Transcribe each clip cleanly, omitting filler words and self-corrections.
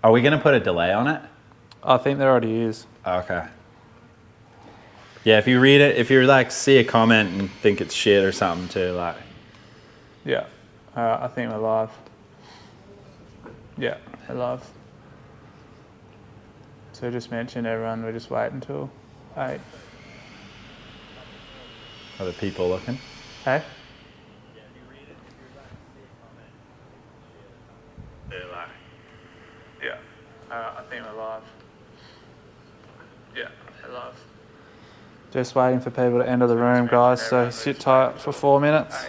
Are we going to put a delay on it? I think there already is. Okay. Yeah, if you read it, if you like see a comment and think it's shit or something too, like. Yeah. I think we're live. Yeah, we're live. So just mention everyone, we're just waiting until 8. Are the people looking? Hey? Yeah, I think we're live. Yeah, we're live. Just waiting for people to enter the room, guys, so sit tight for 4 minutes.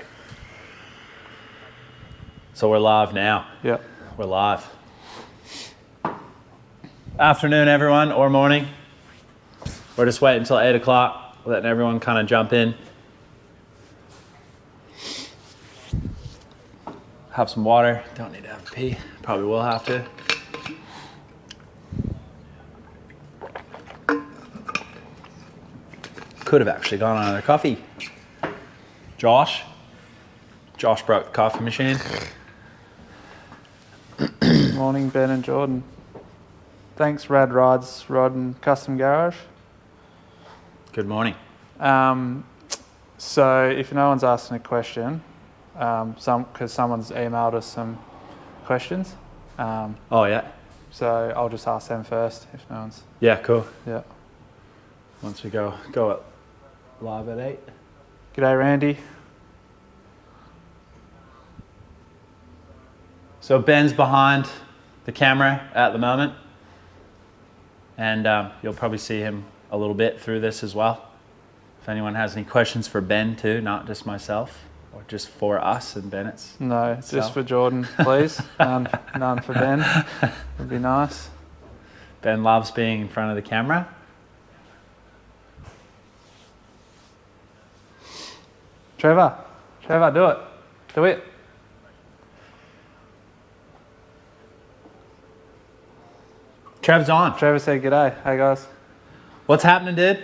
So we're live now. Yeah. We're live. Afternoon, everyone, or morning. We're just waiting until 8 o'clock, letting everyone kind of jump in. Have some water. Don't need to have a pee. Probably will have to. Could have actually gone on another coffee. Josh broke the coffee machine. Morning, Ben and Jordan. Thanks, Rad Rides, Rod and Custom Garage. Good morning. So if no one's asking a question, because someone's emailed us some questions. Oh yeah. So I'll just ask them first if no one's. Yeah, cool. Yeah. Once we go at live at 8. G'day, Randy. So Ben's behind the camera at the moment, and you'll probably see him a little bit through this as well. If anyone has any questions for Ben too, not just myself, or just for us and Ben itself. No, just for Jordan, please. None for Ben. Would be nice. Ben loves being in front of the camera. Trevor, do it. Do it. Trev's on. Trevor said g'day. Hey guys. What's happening, dude?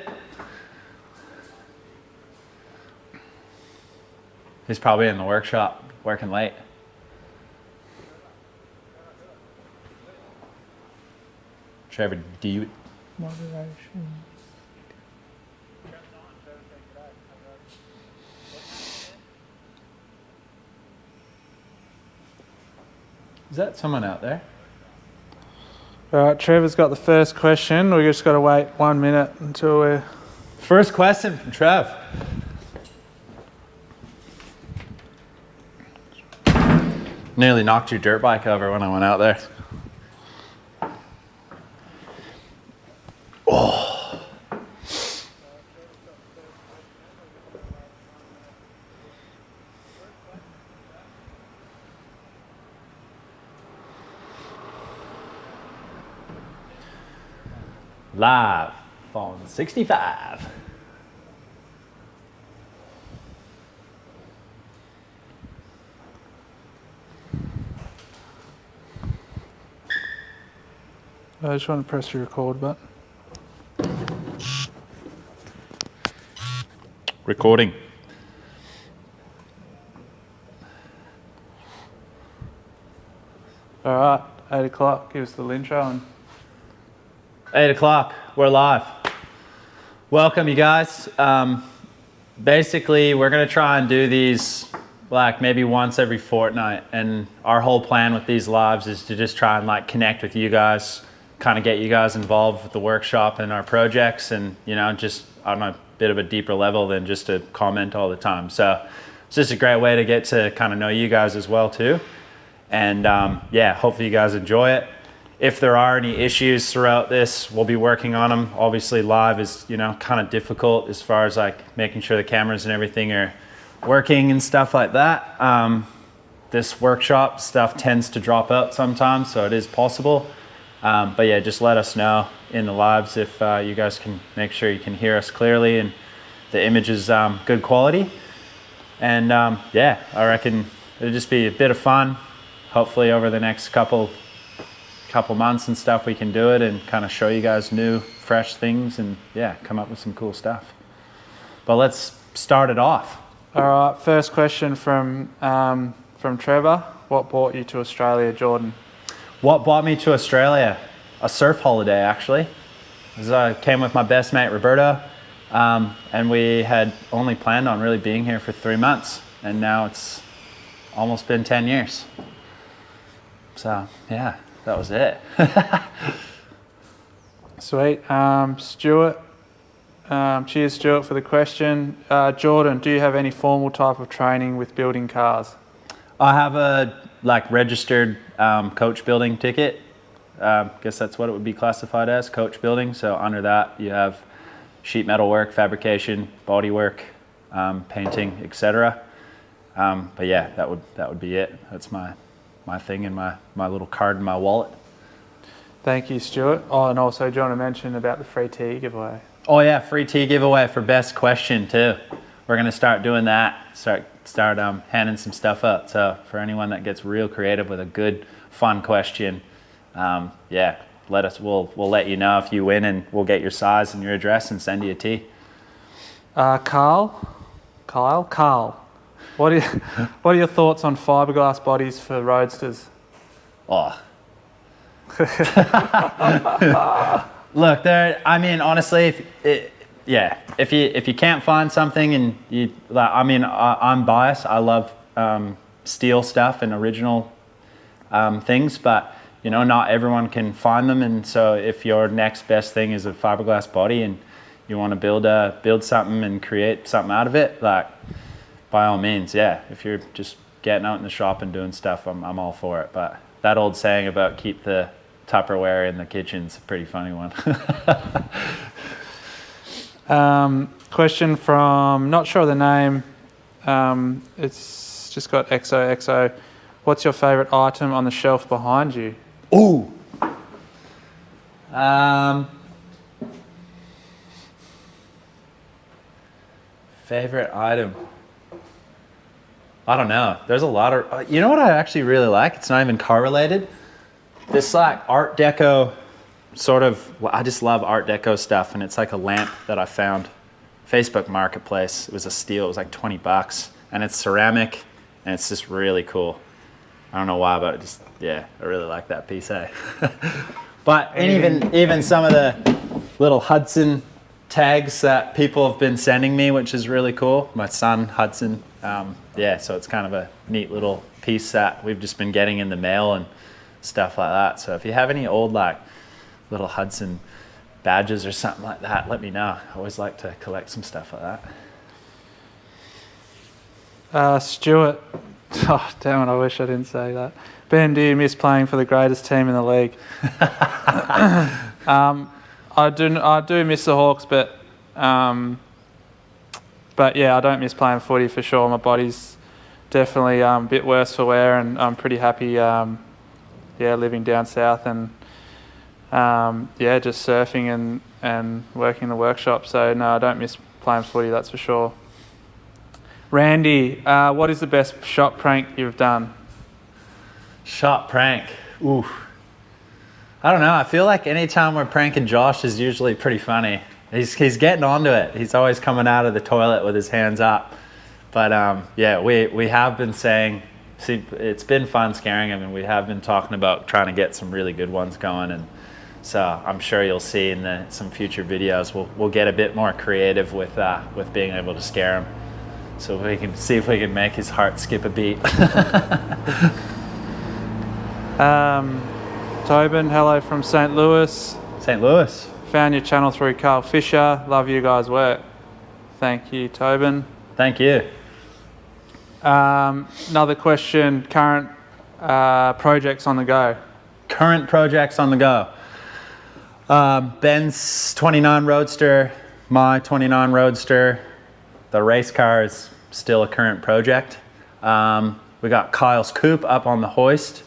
He's probably in the workshop, working late. Trevor, do you... Moderation. Is that someone out there? All right, Trevor's got the first question. We just got to wait 1 minute until we're... First question from Trev. Nearly knocked your dirt bike over when I went out there. Oh. Live on 65. I just want to press the record button. Recording. All right, 8 o'clock. Give us the intro and... 8 o'clock, we're live. Welcome, you guys. Basically, we're gonna try and do these like maybe once every fortnight, and our whole plan with these lives is to just try and like connect with you guys, kind of get you guys involved with the workshop and our projects, and you know, just on a bit of a deeper level than just to comment all the time. So it's just a great way to get to kind of know you guys as well too. And yeah, hopefully you guys enjoy it. If there are any issues throughout this, we'll be working on them. Obviously live is, you know, kind of difficult as far as like making sure the cameras and everything are working and stuff like that. This workshop stuff tends to drop out sometimes, so it is possible. But yeah, just let us know in the lives if you guys can make sure you can hear us clearly and the image is good quality. And yeah, I reckon it'll just be a bit of fun. Hopefully over the next couple months and stuff we can do it and kind of show you guys new fresh things and yeah, come up with some cool stuff. But let's start it off. All right, first question from Trevor. What brought you to Australia, Jordan? What brought me to Australia? A surf holiday, actually. I came with my best mate, Roberto, and we had only planned on really being here for 3 months, and now it's almost been 10 years. So, yeah, that was it. Sweet. Stuart, cheers, Stuart, for the question. Jordan, do you have any formal type of training with building cars? I have a registered coach building ticket. Guess that's what it would be classified as, coach building. So under that you have sheet metal work, fabrication, body work, painting, etc. But yeah, that would be it. That's my thing in my little card in my wallet. Thank you, Stuart. Oh, and also John mentioned about the free tea giveaway. Oh yeah, free tea giveaway for best question too. We're gonna start doing that. Start handing some stuff out. So for anyone that gets real creative with a good, fun question, yeah, we'll let you know if you win, and we'll get your size and your address and send you a tea. Kyle, what are your thoughts on fiberglass bodies for roadsters? Oh. Look, honestly, if you can't find something and I'm biased. I love steel stuff and original things, but not everyone can find them. And so if your next best thing is a fiberglass body and you want to build something and create something out of it, by all means, yeah. If you're just getting out in the shop and doing stuff, I'm all for it. But that old saying about keep the Tupperware in the kitchen's a pretty funny one. Question from, not sure of the name, it's just got XOXO. What's your favourite item on the shelf behind you? Ooh! Favorite item? I don't know. There's a lot of... you know what I actually really like? It's not even car related. This Art Deco sort of... I just love Art Deco stuff, and it's like a lamp that I found. Facebook Marketplace. It was a steal. It was like $20. And it's ceramic, and it's just really cool. I don't know why, but I really like that piece, eh? But and even some of the little Hudson tags that people have been sending me, which is really cool. My son, Hudson, so it's kind of a neat little piece that we've just been getting in the mail and stuff like that. So if you have any old little Hudson badges or something like that, let me know. I always like to collect some stuff like that. Stuart, oh damn it, I wish I didn't say that. Ben, do you miss playing for the greatest team in the league? I do miss the Hawks, but yeah, I don't miss playing footy for sure. My body's definitely a bit worse for wear, and I'm pretty happy living down south and just surfing and working in the workshop. So no, I don't miss playing footy, that's for sure. Randy, what is the best shop prank you've done? Shop prank? Ooh. I don't know. I feel like anytime we're pranking Josh is usually pretty funny. He's getting onto it. He's always coming out of the toilet with his hands up. But we have been saying, it's been fun scaring him, and we have been talking about trying to get some really good ones going. And so I'm sure you'll see in some future videos, we'll get a bit more creative with being able to scare him. So we can see if we can make his heart skip a beat. Tobin, hello from St. Louis. St. Louis. Found your channel through Carl Fisher. Love you guys' work. Thank you, Tobin. Thank you. Another question, current projects on the go. Current projects on the go. Ben's 29 Roadster, my 29 Roadster. The race car is still a current project. We got Kyle's coupe up on the hoist,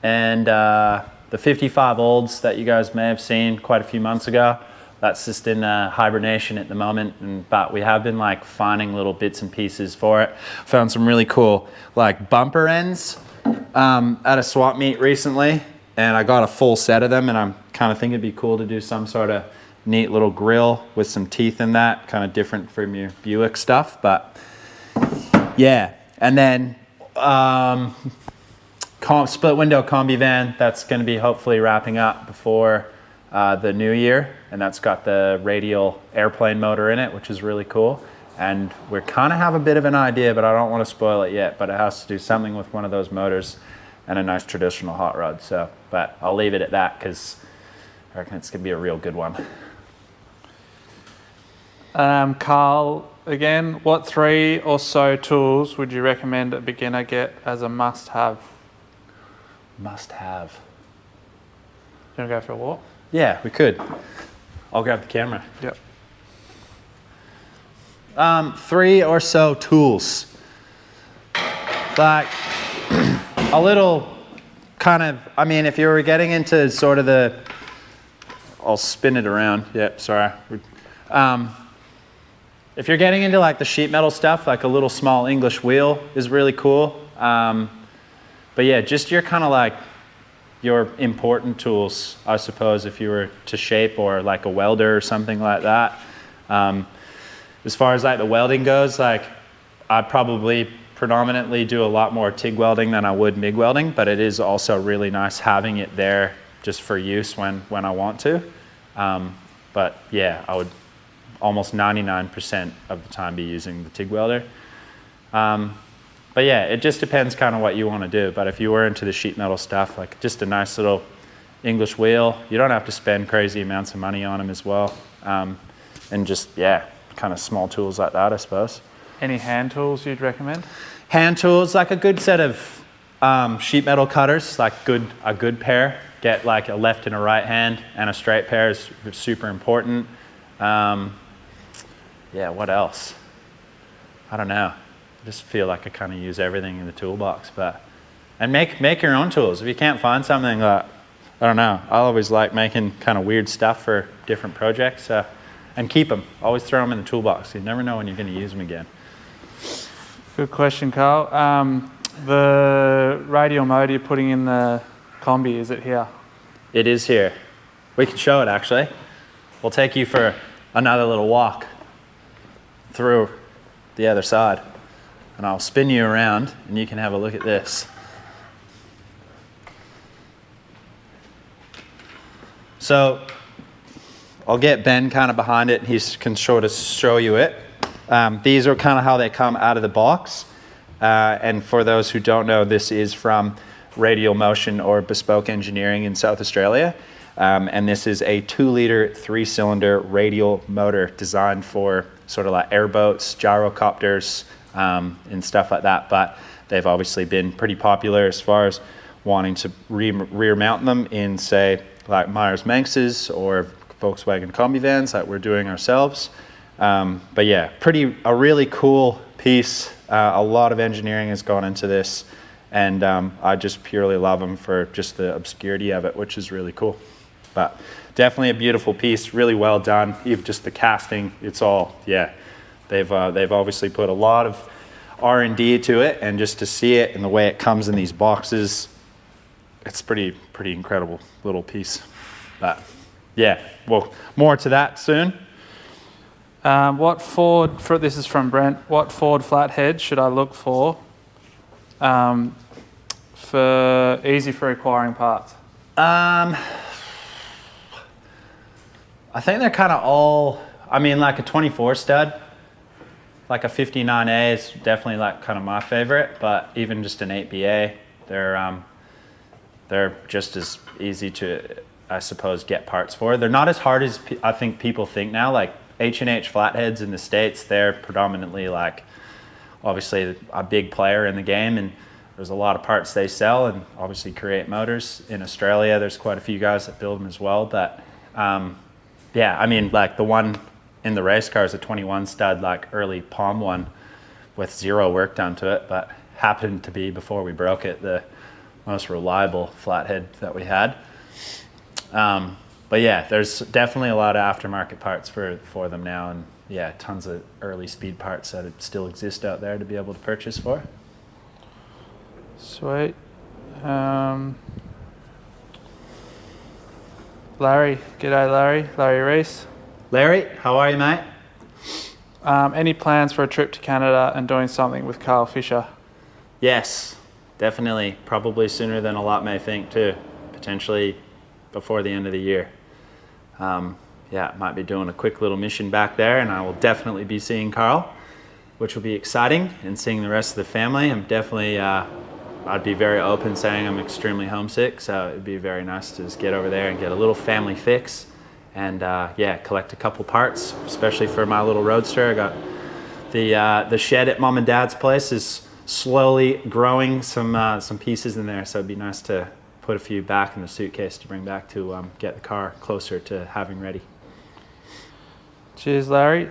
and the 55 olds that you guys may have seen quite a few months ago. That's just in hibernation at the moment, but we have been finding little bits and pieces for it. Found some really cool bumper ends at a swap meet recently, and I got a full set of them, and I'm kind of thinking it'd be cool to do some sort of neat little grill with some teeth in that, kind of different from your Buick stuff. But yeah, and then split window combi van that's going to be hopefully wrapping up before the new year, and that's got the radial airplane motor in it, which is really cool. And we kind of have a bit of an idea, but I don't want to spoil it yet, but it has to do something with one of those motors and a nice traditional hot rod. So, but I'll leave it at that because I reckon it's going to be a real good one. Carl, again, what 3 or so tools would you recommend a beginner get as a must-have? Must-have. Do you want to go for a walk? Yeah, we could. I'll grab the camera. Yep. 3 or so tools. Like a little kind of, I mean, if you were getting into sort of the, I'll spin it around. Yep, sorry. If you're getting into like the sheet metal stuff, like a little small English wheel is really cool. But yeah, just your kind of like your important tools, I suppose, if you were to shape, or like a welder or something like that. As far as like the welding goes, like I'd probably predominantly do a lot more TIG welding than I would MIG welding, but it is also really nice having it there just for use when I want to. But yeah, I would almost 99% of the time be using the TIG welder. But yeah, it just depends kind of what you want to do. But if you were into the sheet metal stuff, like just a nice little English wheel, you don't have to spend crazy amounts of money on them as well. And just, yeah, kind of small tools like that, I suppose. Any hand tools you'd recommend? Hand tools, like a good set of sheet metal cutters, like a good pair. Get like a left and a right hand, and a straight pair is super important. Yeah, what else? I don't know. I just feel like I kind of use everything in the toolbox, and make your own tools. If you can't find something that, I don't know, I always like making kind of weird stuff for different projects, and keep them. Always throw them in the toolbox. You never know when you're going to use them again. Good question, Carl. The radial motor you're putting in the combi, is it here? It is here. We can show it actually. We'll take you for another little walk through the other side, and I'll spin you around and you can have a look at this. So I'll get Ben kind of behind it and he can sort of show you it. These are kind of how they come out of the box. And for those who don't know, this is from Radial Motion or Bespoke Engineering in South Australia. And this is a 2-liter, 3-cylinder radial motor designed for sort of like airboats, gyrocopters, and stuff like that. But they've obviously been pretty popular as far as wanting to rear mount them in, say, like Myers-Manx's or Volkswagen combi vans like we're doing ourselves. But yeah, a really cool piece. A lot of engineering has gone into this, and I just purely love them for just the obscurity of it, which is really cool. But definitely a beautiful piece, really well done. Even just the casting, it's all, yeah. They've obviously put a lot of R&D to it, and just to see it and the way it comes in these boxes, it's pretty incredible little piece. But yeah, well, more to that soon. This is from Brent, what Ford Flathead should I look for easy for acquiring parts? I think they're kind of all, I mean, like a 24 stud, like a 59A is definitely like kind of my favorite, but even just an 8BA, they're just as easy to, I suppose, get parts for. They're not as hard as I think people think now. Like H&H Flatheads in the States, they're predominantly like obviously a big player in the game, and there's a lot of parts they sell and obviously create motors. In Australia, there's quite a few guys that build them as well. But yeah, I mean, like the one in the race car is a 21 stud, like early Palm one with 0 work done to it, but happened to be, before we broke it, the most reliable flathead that we had. But yeah, there's definitely a lot of aftermarket parts for them now, and yeah, tons of early speed parts that still exist out there to be able to purchase for. Sweet. Larry, g'day Larry Reese. Larry, how are you, mate? Any plans for a trip to Canada and doing something with Carl Fisher? Yes, definitely, probably sooner than a lot may think too. Potentially before the end of the year. Yeah, might be doing a quick little mission back there, and I will definitely be seeing Carl, which will be exciting, and seeing the rest of the family. I'm definitely, I'd be very open saying I'm extremely homesick, so it'd be very nice to just get over there and get a little family fix, and yeah, collect a couple parts, especially for my little roadster. I got the shed at mom and dad's place is slowly growing some pieces in there, so it'd be nice to put a few back in the suitcase to bring back to get the car closer to having ready. Cheers, Larry.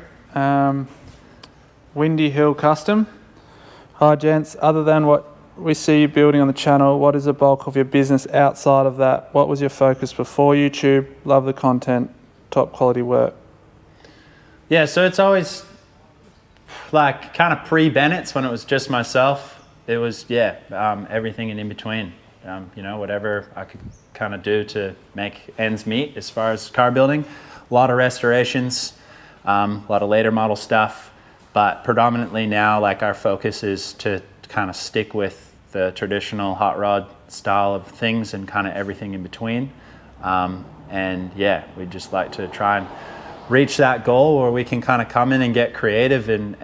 Windy Hill Custom. Hi, gents. Other than what we see you building on the channel, what is the bulk of your business outside of that? What was your focus before YouTube? Love the content, top quality work. Yeah, so it's always like kind of pre-Bennett's when it was just myself. It was, everything and in between. You know, whatever I could kind of do to make ends meet as far as car building. A lot of restorations, a lot of later model stuff, but predominantly now, like, our focus is to kind of stick with the traditional hot rod style of things and kind of everything in between. And yeah, we just like to try and reach that goal where we can kind of come in and get creative and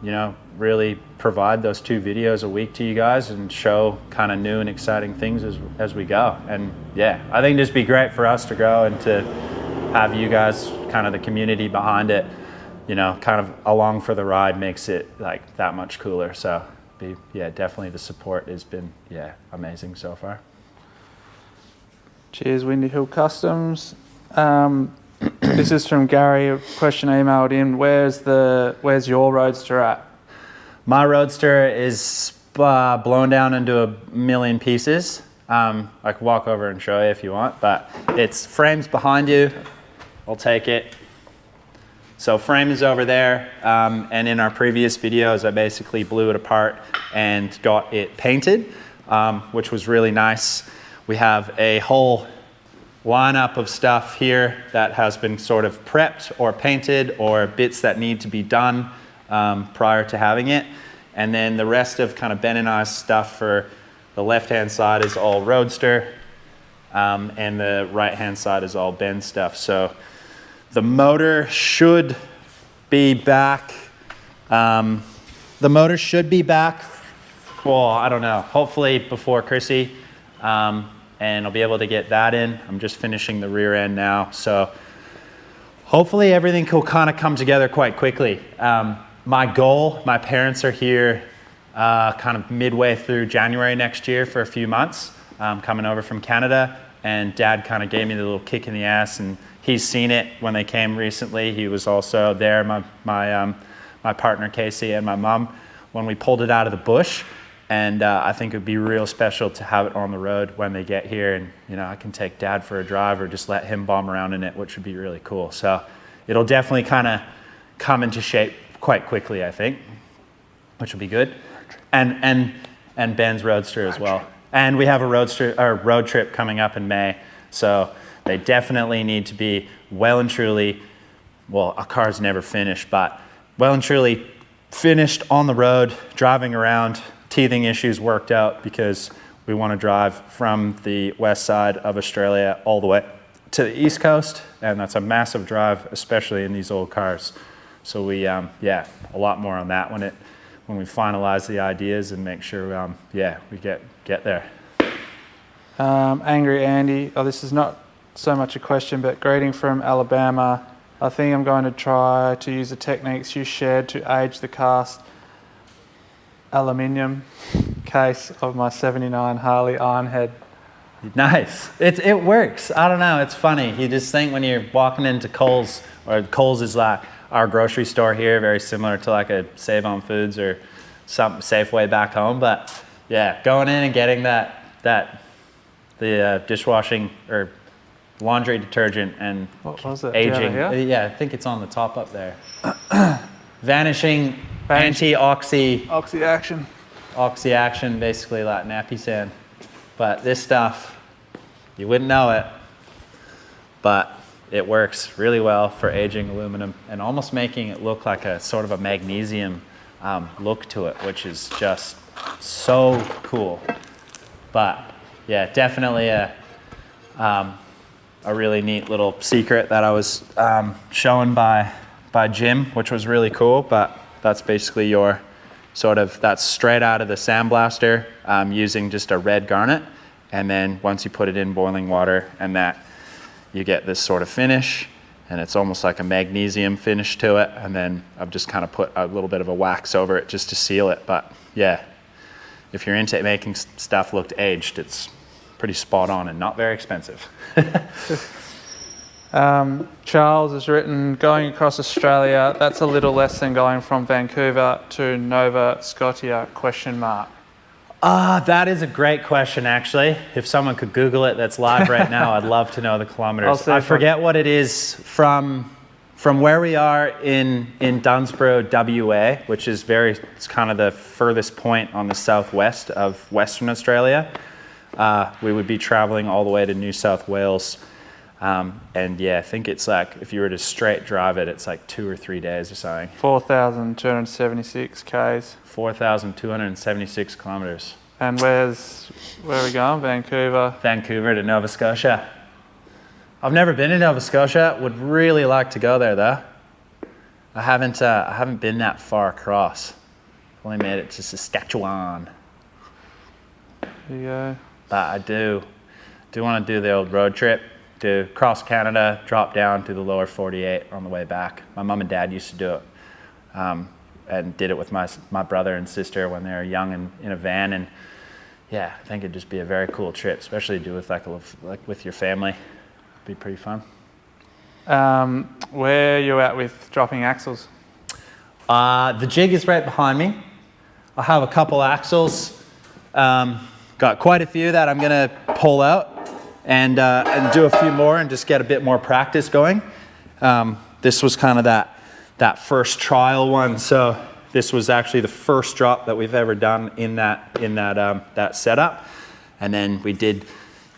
you know, really provide those 2 videos a week to you guys and show kind of new and exciting things as we go. And yeah, I think it'd just be great for us to grow and to have you guys, kind of the community behind it, you know, kind of along for the ride makes it like that much cooler. So yeah, definitely the support has been, amazing so far. Cheers, Windy Hill Customs. This is from Gary, a question emailed in. Where's your Roadster at? My Roadster is blown down into a million pieces. I can walk over and show you if you want, but it's frames behind you. I'll take it. So frame is over there, and in our previous videos, I basically blew it apart and got it painted, which was really nice. We have a whole lineup of stuff here that has been sort of prepped or painted, or bits that need to be done prior to having it. And then the rest of kind of Ben and I's stuff for the left-hand side is all Roadster, and the right-hand side is all Ben stuff. So the motor should be back. The motor should be back, well, I don't know, hopefully before Chrissy. And I'll be able to get that in. I'm just finishing the rear end now. So hopefully everything will kind of come together quite quickly. My goal, my parents are here kind of midway through January next year for a few months, coming over from Canada. And Dad kind of gave me the little kick in the ass, and he's seen it when they came recently. He was also there, my partner Casey and my mom, when we pulled it out of the bush. And I think it would be real special to have it on the road when they get here, and you know, I can take Dad for a drive or just let him bomb around in it, which would be really cool. So it'll definitely kind of come into shape quite quickly, I think, which will be good. And Ben's Roadster as well. And we have a road trip coming up in May, so they definitely need to be well and truly, well, a car's never finished, but well and truly finished on the road, driving around. Teething issues worked out because we want to drive from the west side of Australia all the way to the east coast, and that's a massive drive, especially in these old cars. So we, a lot more on that when we finalize the ideas and make sure, we get there. Angry Andy, this is not so much a question, but greeting from Alabama. I think I'm going to try to use the techniques you shared to age the cast aluminium case of my 79 Harley Ironhead. Nice. It works. I don't know. It's funny. You just think when you're walking into Kohl's, or Kohl's is like our grocery store here, very similar to like a Save on Foods or some Safeway back home. But yeah, going in and getting the dishwashing or laundry detergent and what was it? Aging. Yeah, I think it's on the top up there. Vanishing anti-oxy action, basically like nappy sand. But this stuff, you wouldn't know it, but it works really well for aging aluminum and almost making it look like a sort of a magnesium look to it, which is just So cool. But yeah, definitely a really neat little secret that I was shown by Jim, which was really cool. But that's basically your that's straight out of the sandblaster using just a red garnet. And then once you put it in boiling water and that, you get this sort of finish. And it's almost like a magnesium finish to it. And then I've just kind of put a little bit of a wax over it just to seal it. But yeah, if you're into making stuff look aged, it's pretty spot on and not very expensive. Charles has written, going across Australia, that's a little less than going from Vancouver to Nova Scotia, ? That is a great question, actually. If someone could Google it that's live right now, I'd love to know the kilometers. I forget what it is from where we are in Dunsborough, WA, which is it's kind of the furthest point on the southwest of Western Australia. We would be traveling all the way to New South Wales. And yeah, I think it's like, if you were to straight drive it, it's like 2 or 3 days or something. 4,276 Ks. 4,276 kilometers. And where are we going? Vancouver? Vancouver to Nova Scotia. I've never been to Nova Scotia. Would really like to go there though. I haven't been that far across. Only made it to Saskatchewan. There you go. But I do want to do the old road trip. To cross Canada, drop down to the lower 48 on the way back. My mom and dad used to do it, and did it with my brother and sister when they were young and in a van. And yeah, I think it'd just be a very cool trip, especially to do with like with your family. It'd be pretty fun. Where are you at with dropping axles? The jig is right behind me. I have a couple axles. Got quite a few that I'm gonna pull out. And do a few more and just get a bit more practice going. This was kind of that first trial one. So this was actually the first drop that we've ever done in that setup. And then we did,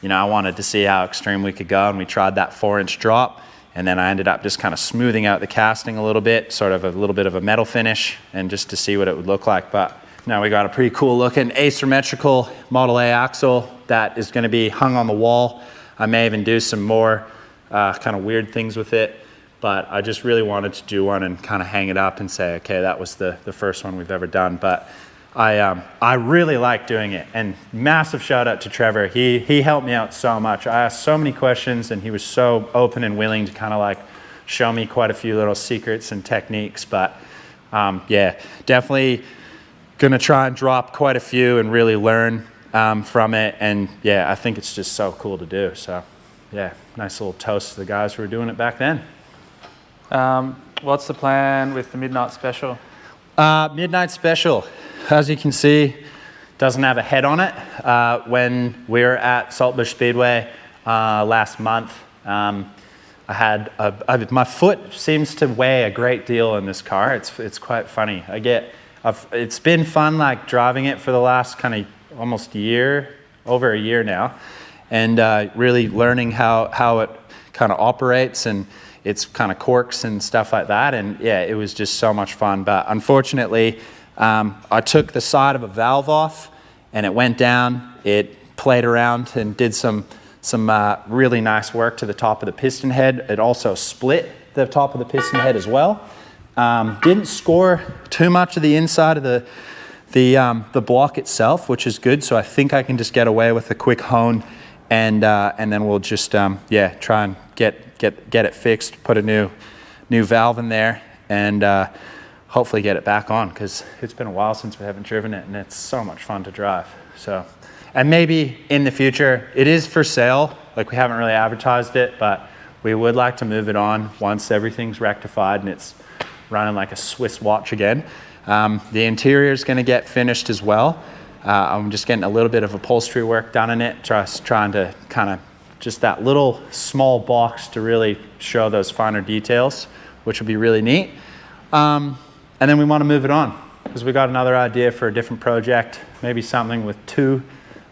I wanted to see how extreme we could go, and we tried that 4-inch drop. And then I ended up just kind of smoothing out the casting a little bit, sort of a little bit of a metal finish, and just to see what it would look like. But now we got a pretty cool looking asymmetrical Model A axle that is going to be hung on the wall. I may even do some more kind of weird things with it, but I just really wanted to do one and kind of hang it up and say, okay, that was the first one we've ever done. But I really like doing it, and massive shout out to Trevor. He helped me out so much. I asked so many questions, and he was so open and willing to kind of like show me quite a few little secrets and techniques. But yeah, definitely gonna try and drop quite a few and really learn from it. And yeah, I think it's just so cool to do. So yeah, nice little toast to the guys who were doing it back then. What's the plan with the Midnight Special? Midnight Special, as you can see, doesn't have a head on it. When we were at Saltbush Speedway last month, I had my foot seems to weigh a great deal in this car. It's quite funny. It's been fun like driving it for the last kind of almost over a year now, and really learning how it kind of operates and its kind of quirks and stuff like that. And yeah, it was just so much fun. But unfortunately, I took the side of a valve off and it went down. It played around and did some really nice work to the top of the piston head. It also split the top of the piston head as well. Didn't score too much of the inside of the block itself, which is good. So I think I can just get away with a quick hone, and then we'll just try and get it fixed, put a new valve in there, and hopefully get it back on, because it's been a while since we haven't driven it, and it's so much fun to drive. So, and maybe in the future, it is for sale. Like, we haven't really advertised it, but we would like to move it on once everything's rectified and it's running like a Swiss watch again. The interior is going to get finished as well. I'm just getting a little bit of upholstery work done in it, trying to kind of just that little small box to really show those finer details, which will be really neat. And then we want to move it on, because we got another idea for a different project, maybe something with two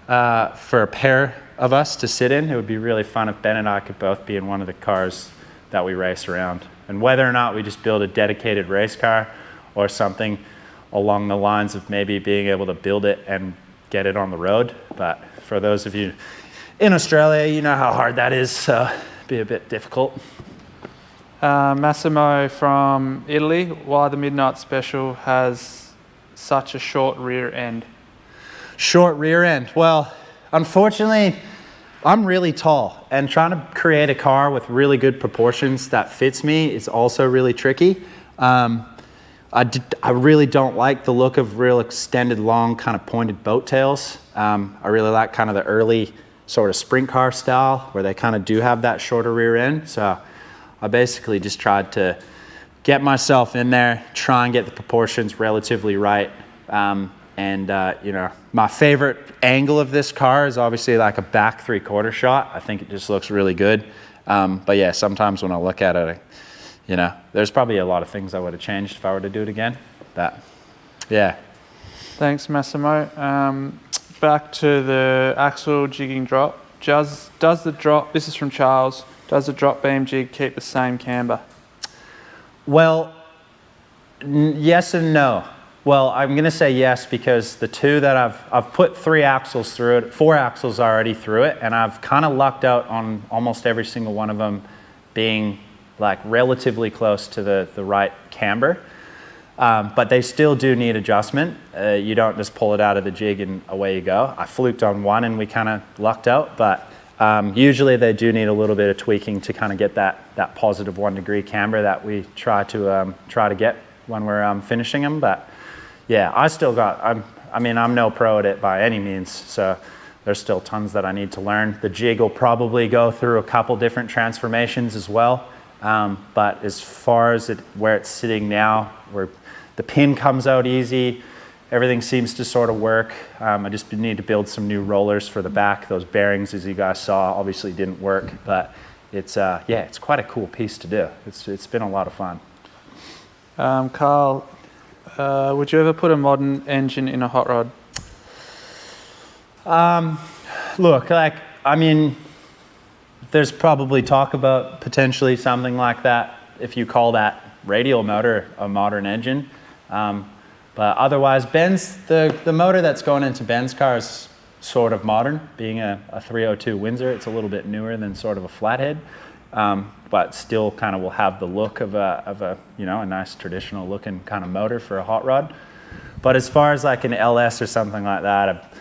for a pair of us to sit in. It would be really fun if Ben and I could both be in one of the cars that we race around. And whether or not we just build a dedicated race car or something along the lines of maybe being able to build it and get it on the road. But for those of you in Australia, you know how hard that is, so it'd be a bit difficult. Massimo from Italy, why the Midnight Special has such a short rear end? Short rear end. Well, unfortunately, I'm really tall, and trying to create a car with really good proportions that fits me is also really tricky. I really don't like the look of real extended, long, kind of pointed boat tails. I really like kind of the early sort of sprint car style where they kind of do have that shorter rear end. So I basically just tried to get myself in there, try and get the proportions relatively right. You know, my favorite angle of this car is obviously like a back 3/4 shot. I think it just looks really good. But yeah, sometimes when I look at it, you know, there's probably a lot of things I would have changed if I were to do it again. But yeah. Thanks, Massimo. Back to the axle jigging drop. Does the drop, this is from Charles, does the drop beam jig keep the same camber? Well, yes and no. Well, I'm going to say yes because the two that I've put 3 axles through it, 4 axles already through it, and I've kind of lucked out on almost every single one of them being like relatively close to the right camber. But they still do need adjustment. You don't just pull it out of the jig and away you go. I fluked on one and we kind of lucked out, but usually they do need a little bit of tweaking to kind of get that positive 1 degree camber that we try to get when we're finishing them. But yeah, I'm no pro at it by any means, so there's still tons that I need to learn. The jig will probably go through a couple different transformations as well. But as far as where it's sitting now, where the pin comes out easy, everything seems to sort of work. I just need to build some new rollers for the back. Those bearings, as you guys saw, obviously didn't work, but it's quite a cool piece to do. It's been a lot of fun. Carl, would you ever put a modern engine in a hot rod? Look, there's probably talk about potentially something like that if you call that radial motor a modern engine. But otherwise, the motor that's going into Ben's car is sort of modern, being a 302 Windsor. It's a little bit newer than sort of a Flathead, but still kind of will have the look of a nice traditional looking kind of motor for a hot rod. But as far as like an LS or something like that,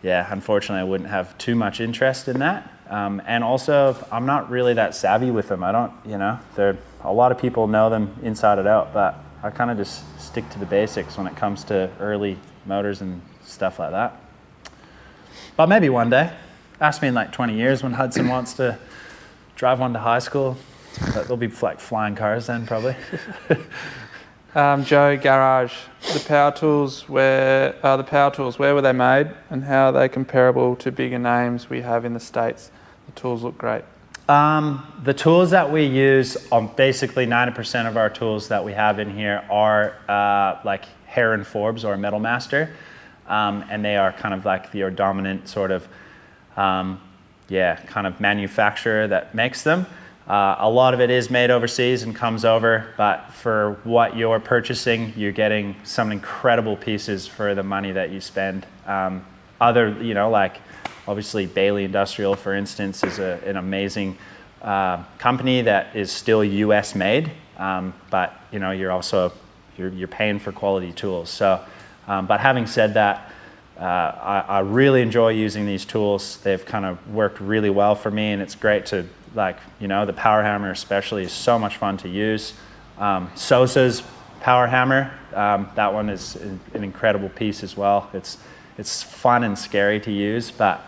unfortunately, I wouldn't have too much interest in that. And also, I'm not really that savvy with them. A lot of people know them inside and out, but I kind of just stick to the basics when it comes to early motors and stuff like that. But maybe one day. Ask me in like 20 years when Hudson wants to drive one to high school. But there'll be like flying cars then, probably. Joe, garage. The power tools, where were they made, and how are they comparable to bigger names we have in the States? The tools look great. The tools that we use, basically 90% of our tools that we have in here are like Heron Forbes or Metal Master, and they are kind of like the dominant sort of kind of manufacturer that makes them. A lot of it is made overseas and comes over, but for what you're purchasing, you're getting some incredible pieces for the money that you spend. Obviously Bailey Industrial, for instance, is an amazing company that is still US made, but you're paying for quality tools. So, but having said that, I really enjoy using these tools. They've kind of worked really well for me, and it's great to the power hammer especially is so much fun to use. Sosa's power hammer, that one is an incredible piece as well. It's fun and scary to use, but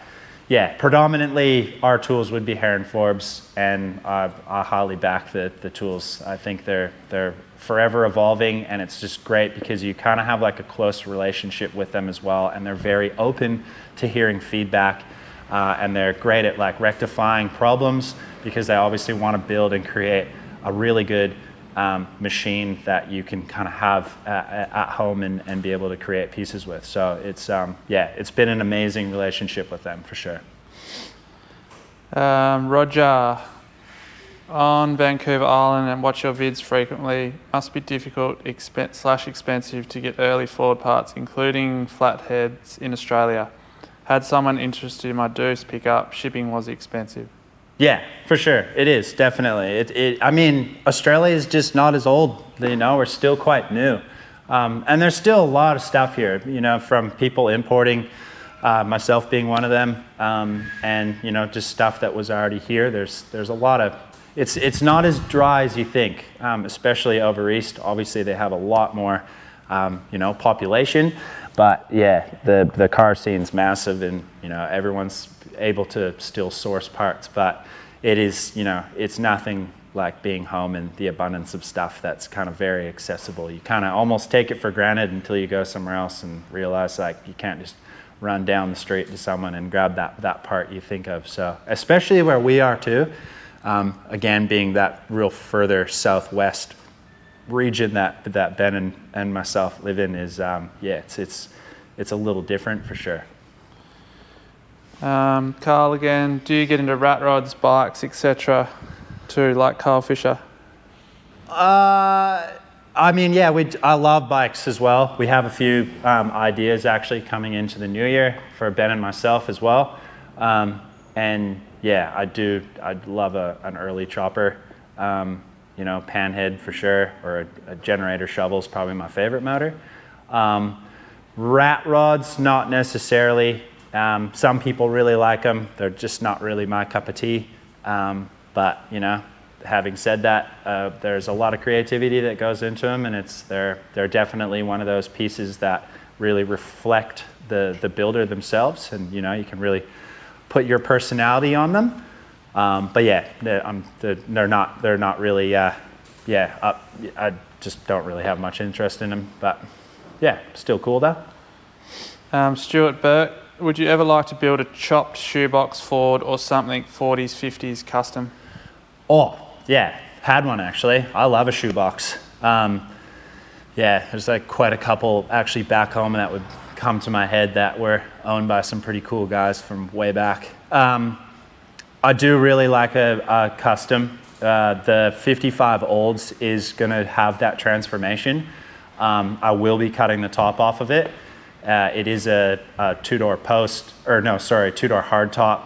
yeah, predominantly our tools would be Heron Forbes, and I highly back the tools. I think they're forever evolving, and it's just great because you kind of have like a close relationship with them as well, and they're very open to hearing feedback, and they're great at like rectifying problems because they obviously want to build and create a really good machine that you can kind of have at home and be able to create pieces with. So it's been an amazing relationship with them for sure. Roger, On Vancouver Island and watch your vids frequently, must be difficult / expensive to get early Ford parts, including Flatheads in Australia. Had someone interested in my Deuce pickup, shipping was expensive. Yeah, for sure. It is, definitely. I mean, Australia is just not as old, we're still quite new. And there's still a lot of stuff here, from people importing, myself being one of them, and, just stuff that was already here. There's a lot of, it's not as dry as you think, especially over east. Obviously, they have a lot more, population. But yeah, the car scene's massive, and everyone's able to still source parts. But it is, it's nothing like being home and the abundance of stuff that's kind of very accessible. You kind of almost take it for granted until you go somewhere else and realize like you can't just run down the street to someone and grab that part you think of. So especially where we are too, again being that real further southwest region that Ben and myself live in is it's a little different for sure. Carl again, do you get into rat rods, bikes, etc. too, like Carl Fisher? I mean, yeah, I love bikes as well. We have a few ideas actually coming into the new year for Ben and myself as well. And yeah, I'd love an early chopper. Panhead for sure, or a generator shovel is probably my favorite motor. Rat rods, not necessarily. Some people really like them. They're just not really my cup of tea. But having said that, there's a lot of creativity that goes into them, and they're definitely one of those pieces that really reflect the builder themselves, and you can really put your personality on them. But yeah, they're not really, I just don't really have much interest in them, but yeah, still cool though. Stuart Burke, would you ever like to build a chopped shoebox Ford or something 40s, 50s custom? Oh, yeah, had one actually. I love a shoebox. There's like quite a couple actually back home that would come to my head that were owned by some pretty cool guys from way back. I do really like a custom. The 55 Olds is going to have that transformation. I will be cutting the top off of it. It is a two-door two-door hardtop,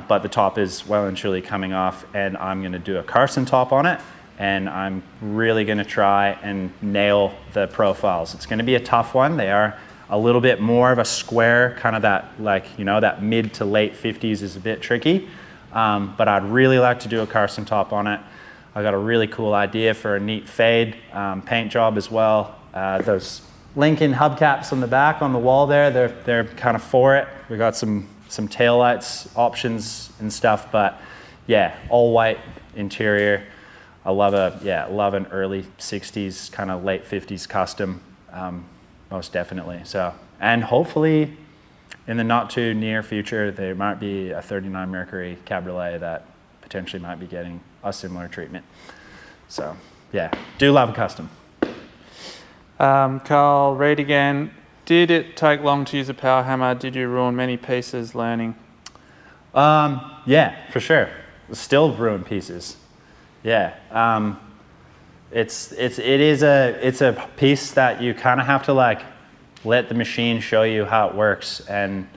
but the top is well and truly coming off, and I'm going to do a Carson top on it, and I'm really going to try and nail the profiles. It's going to be a tough one. They are a little bit more of a square, kind of that that mid to late 50s is a bit tricky. But I'd really like to do a Carson top on it. I got a really cool idea for a neat fade paint job as well. Those Lincoln hubcaps on the back on the wall there, they're kind of for it. We got some taillights options and stuff, but yeah, all white interior. I love an early 60s, kind of late 50s custom, most definitely. So, and hopefully, in the not too near future, there might be a 39 Mercury Cabriolet that potentially might be getting a similar treatment. So yeah, do love a custom. Carl, read again. Did it take long to use a power hammer? Did you ruin many pieces learning? Yeah, for sure. Still ruin pieces. Yeah. It's a piece that you kind of have to like let the machine show you how it works, and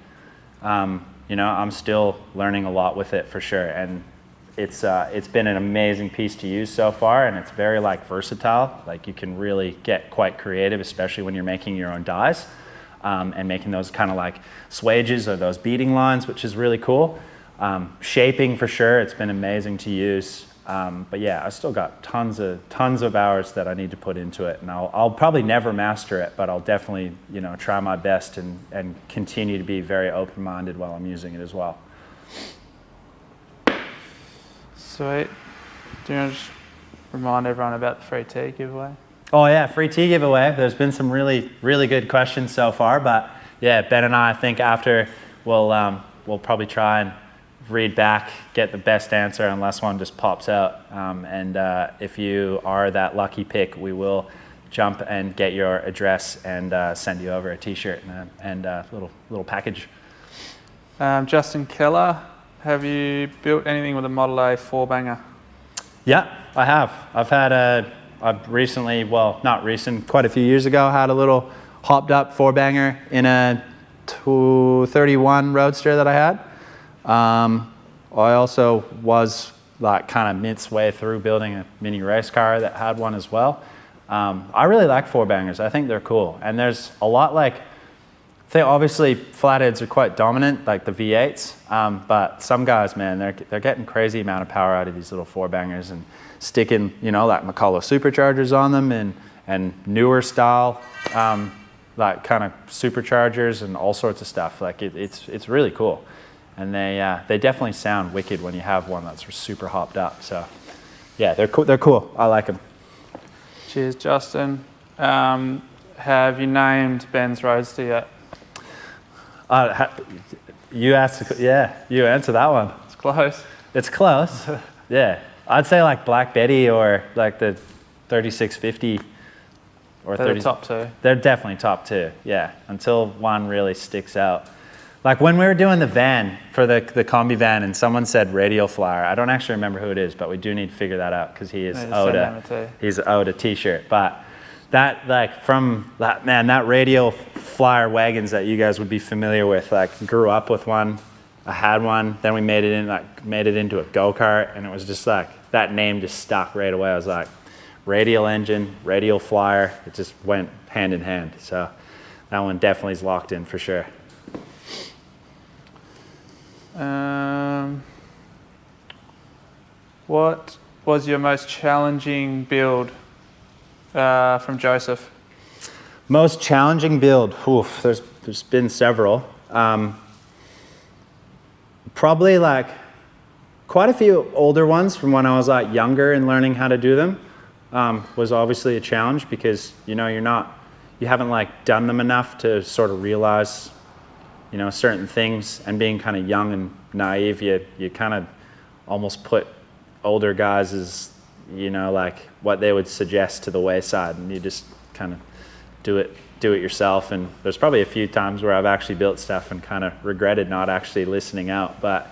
I'm still learning a lot with it for sure, and it's been an amazing piece to use so far, and it's very like versatile. Like you can really get quite creative, especially when you're making your own dies, and making those kind of like swages or those beading lines, which is really cool. Shaping for sure, it's been amazing to use. But yeah, I still got tons of hours that I need to put into it, and I'll probably never master it, but I'll definitely try my best and continue to be very open-minded while I'm using it as well. Sweet. Do you want to just remind everyone about the free tea giveaway? Oh yeah, free tea giveaway. There's been some really good questions so far, but yeah, Ben and I think after we'll probably try and read back, get the best answer unless one just pops out. And if you are that lucky pick, we will jump and get your address and send you over a t-shirt and a little package. Justin Keller, have you built anything with a Model A 4-banger? Yeah, I have. I've recently, well, not recent, quite a few years ago, had a little hopped up 4-banger in a 231 Roadster that I had. I also was like kind of midway through building a mini race car that had one as well. I really like 4-bangers. I think they're cool. And there's a lot like, obviously Flatheads are quite dominant, like the V8s, but some guys, man, they're getting crazy amount of power out of these little 4-bangers and sticking, you know, like McCullough superchargers on them and newer style, like kind of superchargers and all sorts of stuff. Like it's really cool. And they definitely sound wicked when you have one that's super hopped up. So yeah, they're cool. They're cool. I like them. Cheers, Justin. Have you named Ben's Roadster yet? You asked, yeah, you answer that one. It's close. It's close. Yeah. I'd say like Black Betty or like the 3650 or They're 30. the top two. They're definitely top two. Yeah. Until one really sticks out. Like when we were doing the van for the combi van and someone said Radial Flyer, I don't actually remember who it is, but we do need to figure that out because he's owed a t-shirt. But that, like from that, man, that Radial Flyer wagons that you guys would be familiar with, like grew up with one. I had one, then we made it into a go-kart, and it was just like, that name just stuck right away. I was like, Radial engine, Radial Flyer, it just went hand in hand. So that one definitely is locked in for sure. What was your most challenging build from Joseph? Most challenging build, oof, there's been several. Probably like quite a few older ones from when I was like younger and learning how to do them was obviously a challenge because, you know, you haven't like done them enough to sort of realize, you know, certain things, and being kind of young and naive, you kind of almost put older guys as, you know, like what they would suggest to the wayside, and you just kind of do it yourself. And there's probably a few times where I've actually built stuff and kind of regretted not actually listening out. But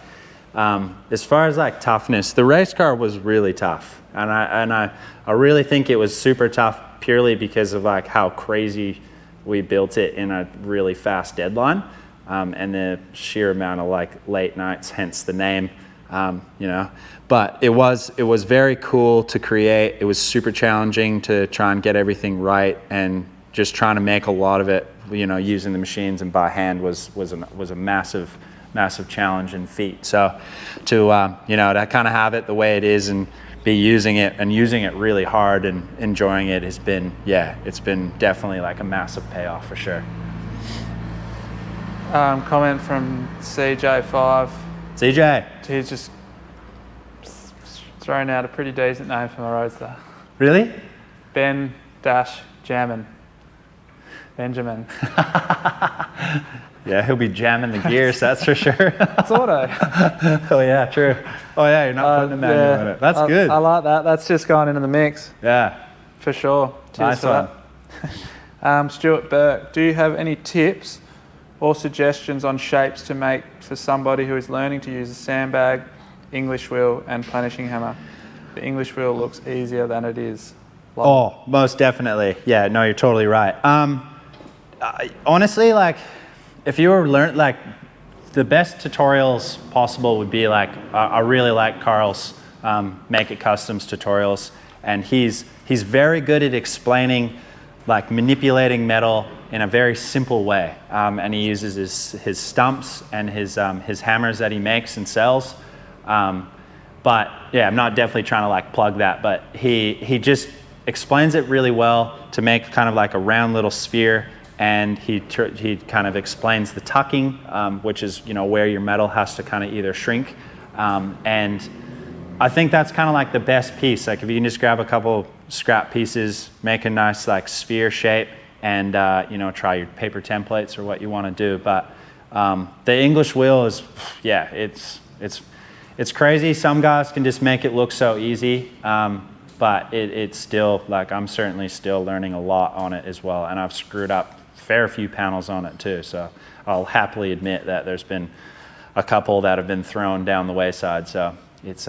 as far as like toughness, the race car was really tough, and I really think it was super tough purely because of like how crazy we built it in a really fast deadline. And the sheer amount of like late nights, hence the name, you know. But it was very cool to create. It was super challenging to try and get everything right, and just trying to make a lot of it, you know, using the machines and by hand was a massive challenge and feat. So to you know, to kind of have it the way it is and be using it really hard and enjoying it has been, yeah, it's been definitely like a massive payoff for sure. Comment from CJ5. CJ. He's just thrown out a pretty decent name for my Roadster. Really? Ben Jammin. Benjamin. Yeah, he'll be jamming the gears, that's for sure. It's auto. Oh yeah, true. Oh yeah, you're not putting a manual in it. That's good. I like that. That's just going into the mix. Yeah. For sure. Cheers Nice one. for that. Stuart Burke, do you have any tips or suggestions on shapes to make for somebody who is learning to use a sandbag, English wheel and planishing hammer? The English wheel looks easier than it is. Oh, most definitely. Yeah, no, you're totally right. Honestly, like, if you were like, the best tutorials possible would be like, I really like Carl's Make It Customs tutorials, and he's very good at explaining, like manipulating metal in a very simple way, and he uses his stumps and his hammers that he makes and sells. But yeah, I'm not definitely trying to like plug that, but he just explains it really well to make kind of like a round little sphere, and he kind of explains the tucking, which is, you know, where your metal has to kind of either shrink, and I think that's kind of like the best piece. Like if you can just grab a couple scrap pieces, make a nice like sphere shape, and you know, try your paper templates or what you want to do. But the English wheel is, yeah, it's crazy. Some guys can just make it look so easy, but it's still, like, I'm certainly still learning a lot on it as well, and I've screwed up a fair few panels on it too. So I'll happily admit that there's been a couple that have been thrown down the wayside. So it's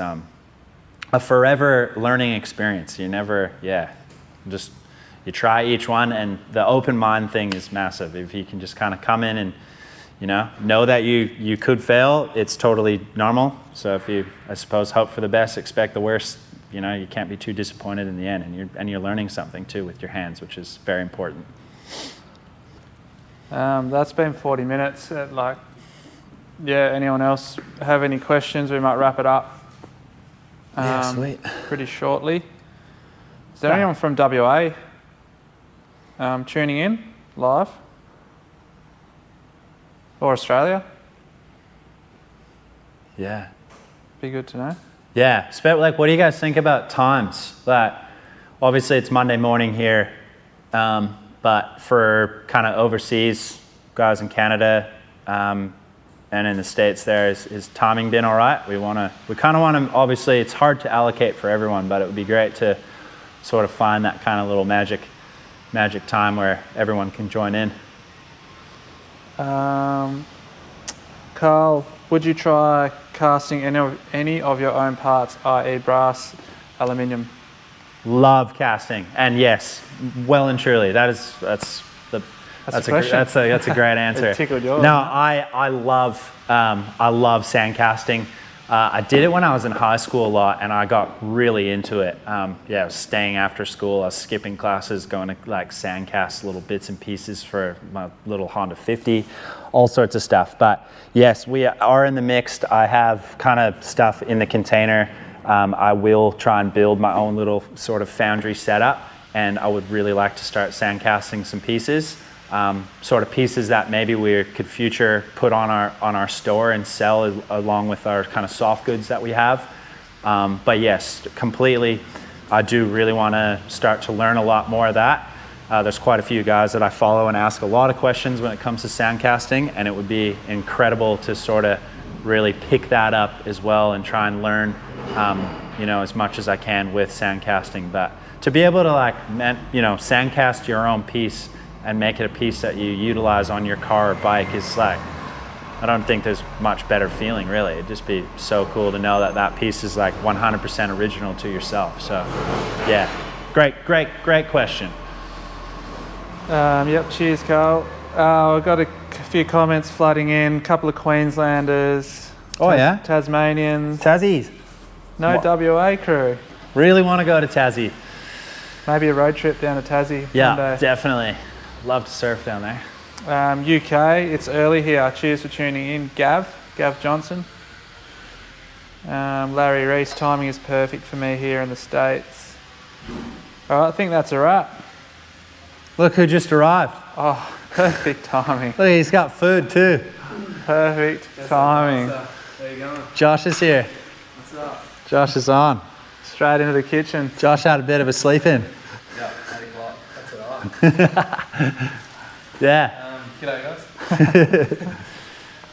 a forever learning experience. You never, just you try each one, and the open mind thing is massive. If you can just kind of come in and know that you could fail, it's totally normal. So if you, I suppose, hope for the best, expect the worst, you can't be too disappointed in the end, and you're learning something too with your hands, which is very important. That's been 40 minutes. Anyone else have any questions? We might wrap it up. Sweet. Pretty shortly. Is there anyone from WA tuning in live? Or Australia? Yeah. Be good to know. Yeah. What do you guys think about times? Obviously it's Monday morning here, but for kind of overseas guys in Canada and in the States there, is timing been all right? We kind of want to, obviously it's hard to allocate for everyone, but it would be great to sort of find that kind of little magic time where everyone can join in. Carl, would you try casting any of your own parts, i.e. brass, aluminium? Love casting, and yes, well and truly, that's a great answer. It tickled yours. No, I love sandcasting. I did it when I was in high school a lot, and I got really into it. I was staying after school. I was skipping classes, going to sandcast little bits and pieces for my little Honda 50, all sorts of stuff. But yes, we are in the mixed. I have kind of stuff in the container. I will try and build my own little sort of foundry setup, and I would really like to start sandcasting some pieces. Sort of pieces that maybe we could future put on our store and sell along with our kind of soft goods that we have. But yes, completely, I do really want to start to learn a lot more of that. There's quite a few guys that I follow and ask a lot of questions when it comes to sandcasting, and it would be incredible to sort of really pick that up as well and try and learn as much as I can with sandcasting. But to be able to sandcast your own piece and make it a piece that you utilize on your car or bike is I don't think there's much better feeling, really. It'd just be so cool to know that piece is 100% original to yourself. So yeah, great question. Yep, cheers, Carl. I've got a few comments flooding in, a couple of Queenslanders. Tasmanians. Tassies. No WA crew. Really want to go to Tassie. Maybe a road trip down to Tassie. Yeah, one day. Definitely. Love to surf down there. UK, it's early here. Cheers for tuning in. Gav Johnson. Larry Reese, timing is perfect for me here in the States. All right, I think that's a wrap. Look who just arrived. Oh, perfect timing. Look, he's got food too. Perfect timing. There you go. Josh is here. What's up? Josh is on. Straight into the kitchen. Josh had a bit of a sleep in. Yeah, 8 o'clock. That's alright. Yeah. G'day guys.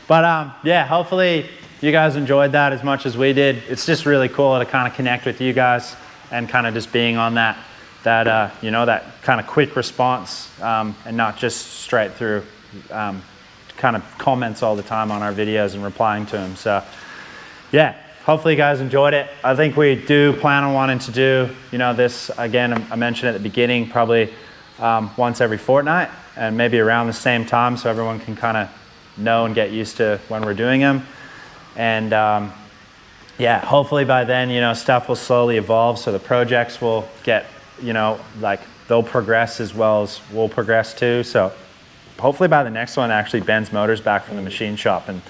But hopefully you guys enjoyed that as much as we did. It's just really cool to kind of connect with you guys and kind of just being on that kind of quick response and not just straight through kind of comments all the time on our videos and replying to them. So yeah, hopefully you guys enjoyed it. I think we do plan on wanting to do, this again, I mentioned at the beginning, probably once every fortnight and maybe around the same time so everyone can kind of know and get used to when we're doing them. And hopefully by then, stuff will slowly evolve. So the projects will get, they'll progress as well as we'll progress too. So hopefully by the next one, actually Ben's motor's back from the machine shop and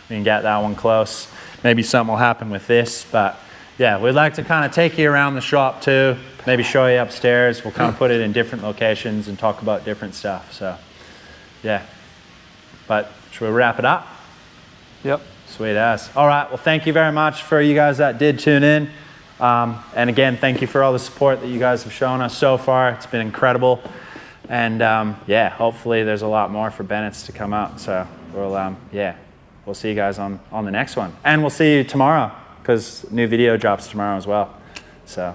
we can get that one close. Maybe something will happen with this, but yeah, we'd like to kind of take you around the shop too, maybe show you upstairs. We'll kind of put it in different locations and talk about different stuff. So yeah, but should we wrap it up? Yep. Sweet as. All right, well, thank you very much for you guys that did tune in. And again, thank you for all the support that you guys have shown us so far. It's been incredible. And hopefully there's a lot more for Bennett's to come out. So we'll see you guys on the next one. And we'll see you tomorrow because new video drops tomorrow as well. So.